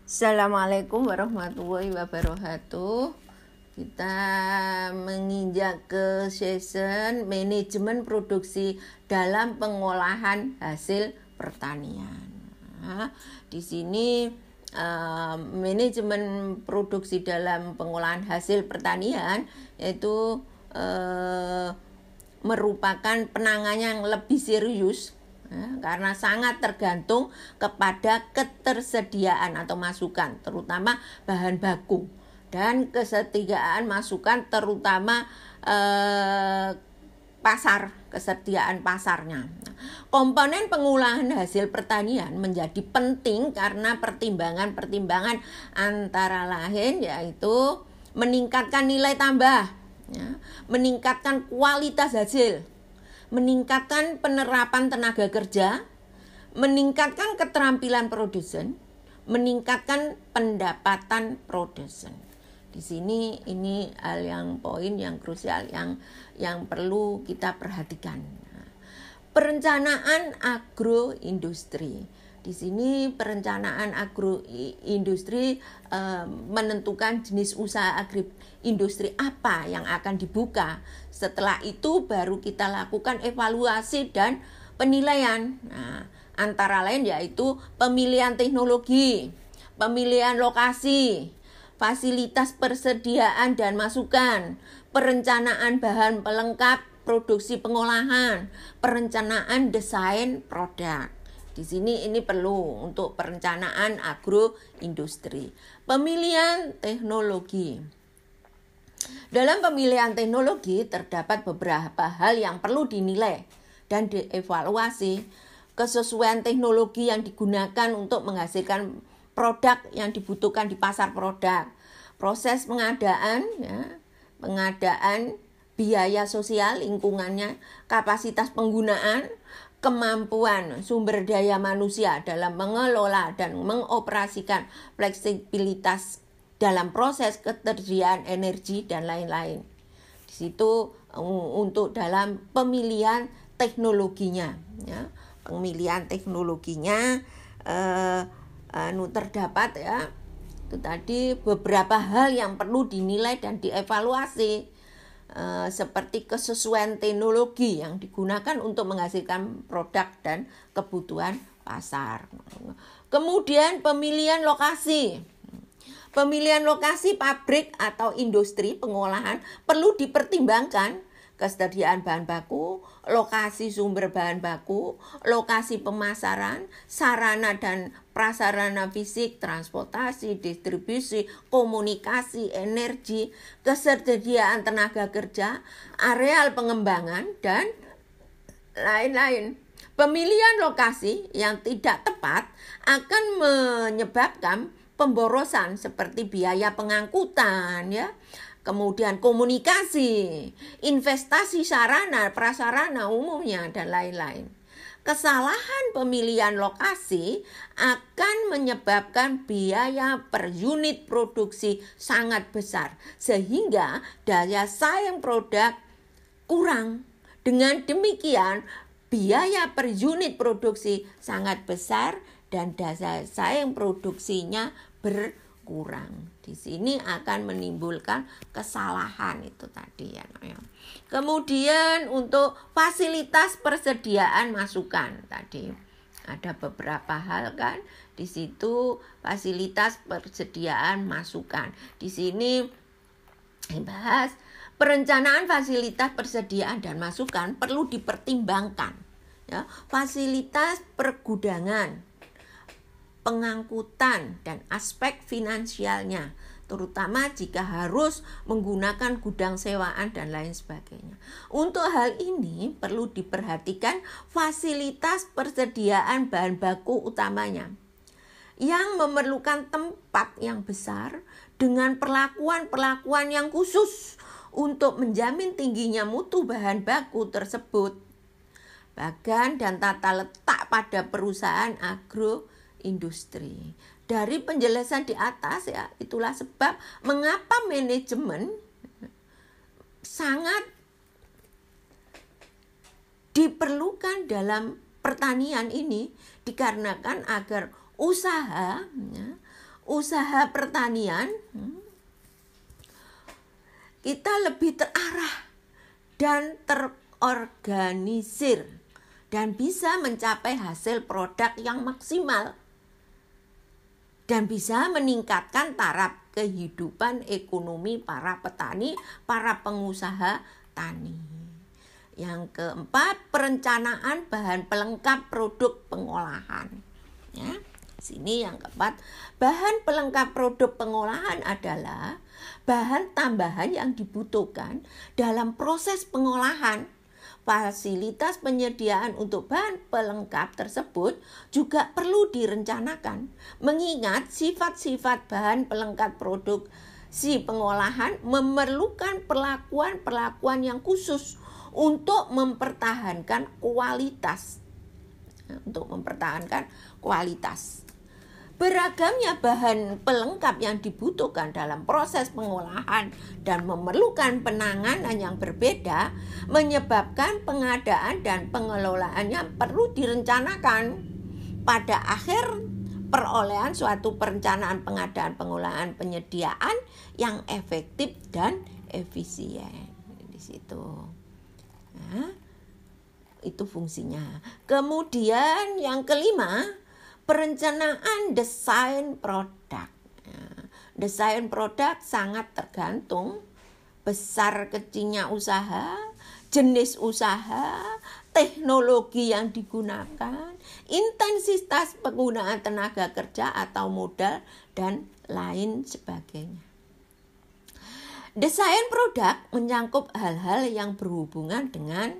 Assalamualaikum warahmatullahi wabarakatuh. Kita menginjak ke season manajemen produksi dalam pengolahan hasil pertanian. Nah, di sini manajemen produksi dalam pengolahan hasil pertanian yaitu merupakan penanganan yang lebih serius karena sangat tergantung kepada ketersediaan atau masukan, terutama bahan baku, dan kesediaan masukan, terutama kesediaan pasarnya. Komponen pengolahan hasil pertanian menjadi penting karena pertimbangan-pertimbangan antara lain yaitu meningkatkan nilai tambah, meningkatkan kualitas hasil, meningkatkan penerapan tenaga kerja, meningkatkan keterampilan produsen, meningkatkan pendapatan produsen. Di sini ini hal yang poin yang krusial yang perlu kita perhatikan. Perencanaan agroindustri. Di sini perencanaan agroindustri menentukan jenis usaha agroindustri apa yang akan dibuka. Setelah itu baru kita lakukan evaluasi dan penilaian. Nah, antara lain yaitu pemilihan teknologi, pemilihan lokasi, fasilitas persediaan dan masukan, perencanaan bahan pelengkap produksi pengolahan, perencanaan desain produk. Di sini ini perlu untuk perencanaan agroindustri. Pemilihan teknologi. Dalam pemilihan teknologi terdapat beberapa hal yang perlu dinilai dan dievaluasi. Kesesuaian teknologi yang digunakan untuk menghasilkan produk yang dibutuhkan di pasar produk. Proses pengadaan, pengadaan, biaya sosial lingkungannya, kapasitas penggunaan, kemampuan sumber daya manusia dalam mengelola dan mengoperasikan fleksibilitas dalam proses ketersediaan energi dan lain-lain. Di situ untuk dalam pemilihan teknologinya, pemilihan teknologinya terdapat itu tadi beberapa hal yang perlu dinilai dan dievaluasi. Seperti kesesuaian teknologi yang digunakan untuk menghasilkan produk dan kebutuhan pasar. Kemudian pemilihan lokasi. Pemilihan lokasi pabrik atau industri pengolahan perlu dipertimbangkan. Kesediaan bahan baku, lokasi sumber bahan baku, lokasi pemasaran, sarana dan prasarana fisik, transportasi, distribusi, komunikasi, energi, ketersediaan tenaga kerja, areal pengembangan, dan lain-lain. Pemilihan lokasi yang tidak tepat akan menyebabkan pemborosan seperti biaya pengangkutan, kemudian komunikasi, investasi sarana, prasarana umumnya, dan lain-lain. Kesalahan pemilihan lokasi akan menyebabkan biaya per unit produksi sangat besar, sehingga daya saing produk kurang. Dengan demikian, biaya per unit produksi sangat besar dan daya saing produksinya berkurang. Di sini akan menimbulkan kesalahan itu tadi ya. Kemudian untuk fasilitas persediaan masukan tadi ada beberapa hal kan. Di situ fasilitas persediaan masukan. Di sini dibahas perencanaan fasilitas persediaan dan masukan perlu dipertimbangkan. Fasilitas pergudangan, pengangkutan, dan aspek finansialnya, terutama jika harus menggunakan gudang sewaan dan lain sebagainya. Untuk hal ini perlu diperhatikan fasilitas persediaan bahan baku utamanya yang memerlukan tempat yang besar dengan perlakuan-perlakuan yang khusus untuk menjamin tingginya mutu bahan baku tersebut. Bagan dan tata letak pada perusahaan agroindustri. Dari penjelasan di atas itulah sebab mengapa manajemen sangat diperlukan dalam pertanian ini, dikarenakan agar usaha usaha pertanian, kita lebih terarah dan terorganisir dan bisa mencapai hasil produk yang maksimal dan bisa meningkatkan taraf kehidupan ekonomi para petani, para pengusaha tani. Yang keempat, perencanaan bahan pelengkap produk pengolahan. Ya, sini yang keempat, bahan pelengkap produk pengolahan adalah bahan tambahan yang dibutuhkan dalam proses pengolahan. Fasilitas penyediaan untuk bahan pelengkap tersebut juga perlu direncanakan, mengingat sifat-sifat bahan pelengkap produksi pengolahan memerlukan perlakuan-perlakuan yang khusus untuk mempertahankan kualitas. Beragamnya bahan pelengkap yang dibutuhkan dalam proses pengolahan dan memerlukan penanganan yang berbeda menyebabkan pengadaan dan pengelolaannya perlu direncanakan. Pada akhir perolehan suatu perencanaan pengadaan, pengolahan, penyediaan yang efektif dan efisien. Di situ. Nah, itu fungsinya. Kemudian yang kelima, perencanaan desain produk. Desain produk sangat tergantung besar kecilnya usaha, jenis usaha, teknologi yang digunakan, intensitas penggunaan tenaga kerja atau modal, dan lain sebagainya. Desain produk menyangkut hal-hal yang berhubungan dengan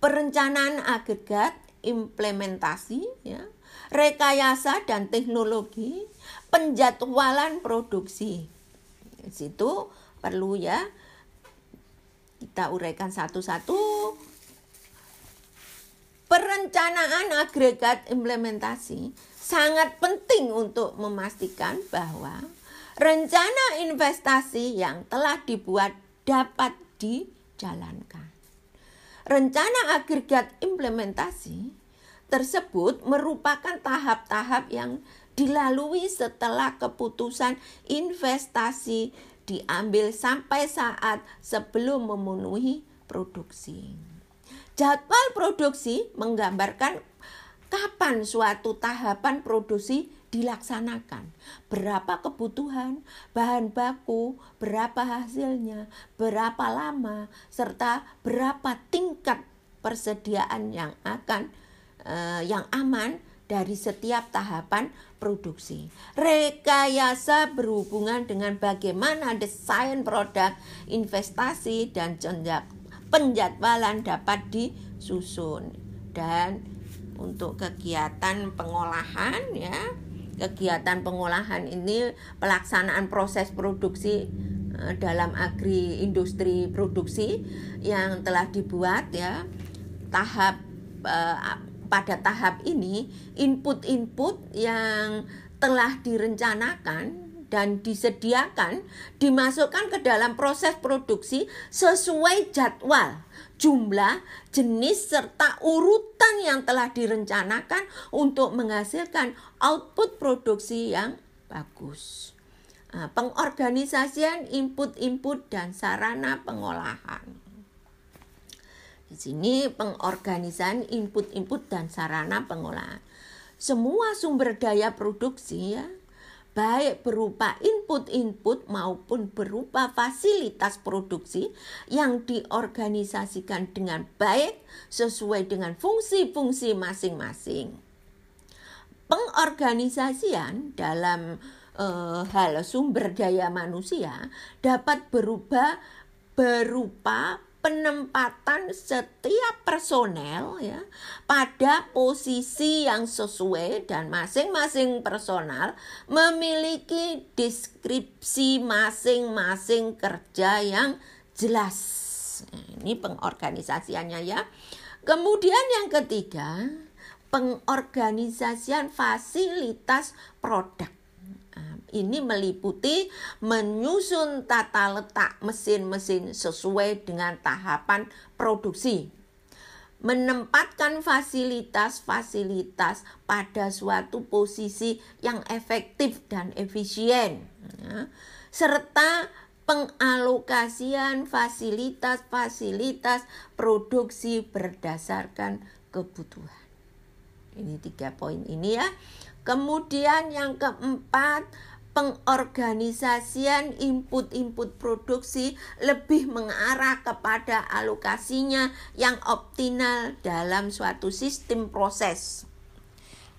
perencanaan agregat, implementasi, rekayasa dan teknologi, penjadwalan produksi. Di situ perlu ya kita uraikan satu-satu. Perencanaan agregat implementasi sangat penting untuk memastikan bahwa rencana investasi yang telah dibuat dapat dijalankan. Rencana agregat implementasi tersebut merupakan tahap-tahap yang dilalui setelah keputusan investasi diambil sampai saat sebelum memenuhi produksi. Jadwal produksi menggambarkan kapan suatu tahapan produksi dilaksanakan, berapa kebutuhan bahan baku, berapa hasilnya, berapa lama, serta berapa tingkat persediaan yang aman dari setiap tahapan produksi. Rekayasa berhubungan dengan bagaimana desain produk, investasi, dan penjadwalan dapat disusun. Dan untuk kegiatan pengolahan kegiatan pengolahan ini pelaksanaan proses produksi dalam industri produksi yang telah dibuat pada tahap ini input-input yang telah direncanakan dan disediakan dimasukkan ke dalam proses produksi sesuai jadwal, jumlah, jenis, serta urutan yang telah direncanakan untuk menghasilkan output produksi yang bagus. Pengorganisasian input-input dan sarana pengolahan. Di sini pengorganisasian input-input dan sarana pengolahan. Semua sumber daya produksi baik berupa input-input maupun berupa fasilitas produksi yang diorganisasikan dengan baik sesuai dengan fungsi-fungsi masing-masing. Pengorganisasian dalam hal sumber daya manusia dapat berupa penempatan setiap personel pada posisi yang sesuai dan masing-masing personal memiliki deskripsi masing-masing kerja yang jelas. Ini pengorganisasiannya ya. Kemudian yang ketiga, pengorganisasian fasilitas produk. Ini meliputi menyusun tata letak mesin-mesin sesuai dengan tahapan produksi, menempatkan fasilitas-fasilitas pada suatu posisi yang efektif dan efisien, ya, serta pengalokasian fasilitas-fasilitas produksi berdasarkan kebutuhan. Ini 3 poin ini ya. Kemudian yang keempat, pengorganisasian input-input produksi lebih mengarah kepada alokasinya yang optimal dalam suatu sistem proses.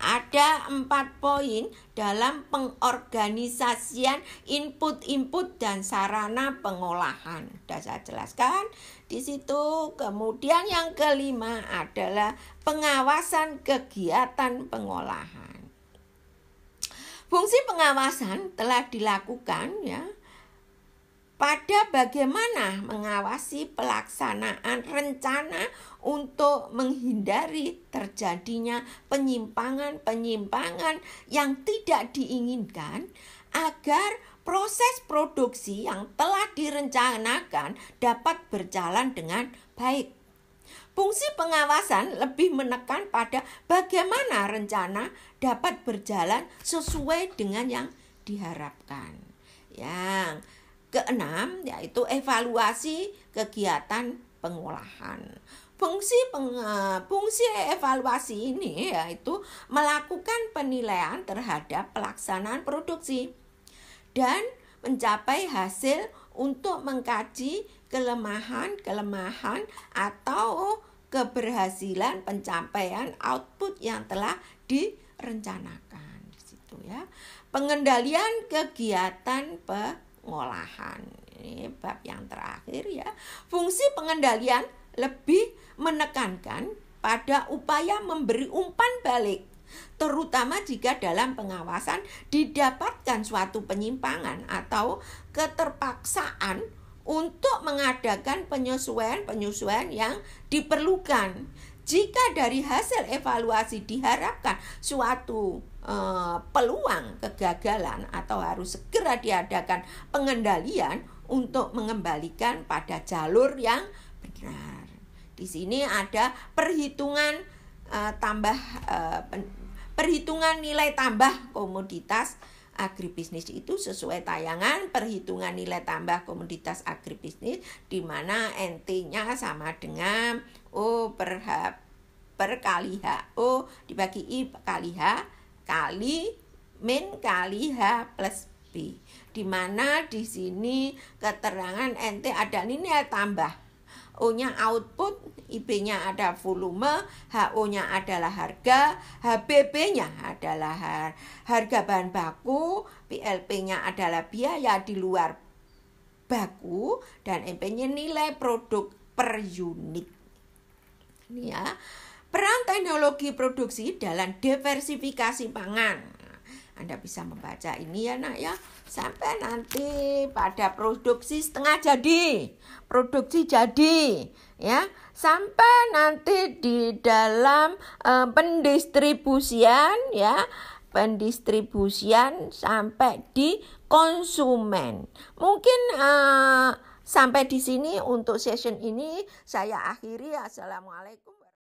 Ada 4 poin dalam pengorganisasian input-input dan sarana pengolahan. Sudah saya jelaskan di situ. Kemudian yang kelima adalah pengawasan kegiatan pengolahan. Fungsi pengawasan telah dilakukan ya pada bagaimana mengawasi pelaksanaan rencana untuk menghindari terjadinya penyimpangan-penyimpangan yang tidak diinginkan agar proses produksi yang telah direncanakan dapat berjalan dengan baik. Fungsi pengawasan lebih menekan pada bagaimana rencana dapat berjalan sesuai dengan yang diharapkan. Yang keenam yaitu evaluasi kegiatan pengolahan. Fungsi evaluasi ini yaitu melakukan penilaian terhadap pelaksanaan produksi dan mencapai hasil untuk mengkaji kelemahan atau keberhasilan pencapaian output yang telah direncanakan di situ ya. Pengendalian kegiatan pengolahan. Ini bab yang terakhir ya. Fungsi pengendalian lebih menekankan pada upaya memberi umpan balik, terutama jika dalam pengawasan didapatkan suatu penyimpangan atau keterpaksaan untuk mengadakan penyesuaian yang diperlukan. Jika dari hasil evaluasi diharapkan suatu peluang kegagalan atau harus segera diadakan pengendalian untuk mengembalikan pada jalur yang benar. Di sini ada perhitungan perhitungan nilai tambah komoditas agribisnis itu sesuai tayangan perhitungan nilai tambah komoditas agribisnis, di mana NT-nya sama dengan O per H per kali H, O dibagi I kali H kali min kali H plus B, di mana di sini keterangan NT ada nilai tambah, O-nya output, IB-nya ada volume, HO-nya adalah harga, HBB-nya adalah harga bahan baku, PLP-nya adalah biaya di luar baku, dan MP-nya nilai produk per unit. Ini ya, peran teknologi produksi dalam diversifikasi pangan. Anda bisa membaca ini ya nak ya, sampai nanti pada produksi setengah jadi, produksi jadi ya, sampai nanti di dalam pendistribusian ya, pendistribusian sampai di konsumen. Mungkin sampai di sini untuk session ini saya akhiri. Assalamualaikum.